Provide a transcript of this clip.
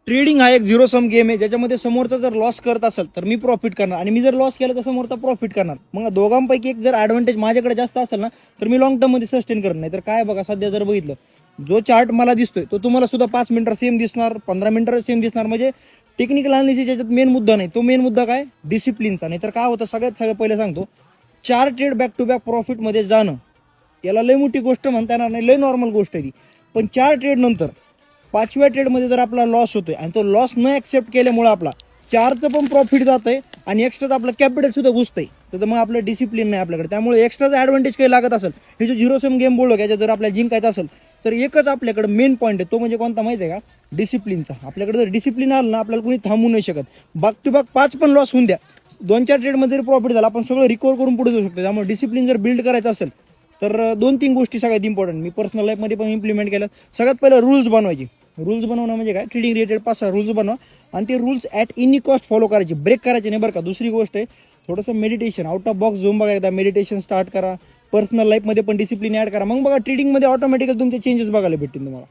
Trading हा एक zero सम game आहे, ज्याच्यामध्ये समोरचा जर लॉस करत असेल तर मी प्रॉफिट करणार आणि मी जर लॉस केला तर समोरचा प्रॉफिट करणार. मग दोघांपैकी एक जर ऍडव्हान्टेज माझ्याकडे जास्त असेल ना तर मी लॉंग टर्म मध्ये सस्टेन करणार. नाही तर काय बघा, सध्या जर बघितलं जो चार्ट मला दिसतोय तो तुम्हाला सुद्धा 5 मिनिटं सेम दिसणार, 15 मिनिटं सेम दिसणार. म्हणजे टेक्निकल अनालिसिस याच्यात मेन मुद्दा नाही, तो मेन मुद्दा काय, डिसिप्लिनचा. नाही तर काय होतं, सगळ्यात पहिले सांगतो, 4 trade back to back profit मध्ये जाणं याला लय मोठी गोष्ट म्हणता येणार नाही, लय नॉर्मल गोष्ट आहे ती. पण 4 ट्रेड नंतर 5व्या ट्रेडमध्ये जर आपला लॉस होतोय आणि तो लॉस न ऍक्सेप्ट केल्यामुळे आपला 4चं पण प्रॉफिट जातंय आणि एक्स्ट्राचं आपलं कॅपिटल सुद्धा घुसतंय, तर मग आपलं डिसिप्लिन नाही आपल्याकडे. त्यामुळे एक्स्ट्राचा ऍडव्हान्टेज काही लागत असेल, हे जो झिरो सम गेम बोललो याच्यात जर आपल्याला जिंकायचं असेल तर एकच आपल्याकडे मेन पॉईंट आहे, तो म्हणजे कोणता माहिती आहे का, डिसिप्लिनचा. आपल्याकडे जर डिसिप्लिन आलं ना आपल्याला कोणी थांबू नाही शकत. बाक टू बाक 5 पण लॉस होऊन द्या, 2-4 ट्रेडमध्ये जरी प्रॉफिट झाला आपण सगळं रिकवर करून पुढे जाऊ शकतो. त्यामुळे डिसिप्लिन जर बिल्ड करायचं असेल तर 2-3 गोष्टी सगळ्यात इम्पॉर्टंट मी पर्सनल लाईफमध्ये पण इम्प्लिमेंट केलं. सगळ्यात पहिलं रूल्स बनवायचे. रूल्स बनवणं म्हणजे काय, ट्रेडिंग रिलेटेड 5-6 रूल्स बनवा आणि ते rules at any cost follow करायचे, ब्रेक करायचे नाही बरं का. दुसरी गोष्ट आहे थोडंसं meditation, out of box zone बघा, एकदा मेडिटेशन स्टार्ट करा. पर्सनल लाईफमध्ये पण डिसिप्लिन ॲड करा, मग बघा ट्रेडिंगमध्ये ऑटोमॅटिकली तुमचे चेंजेस बघायला भेटतील तुम्हाला.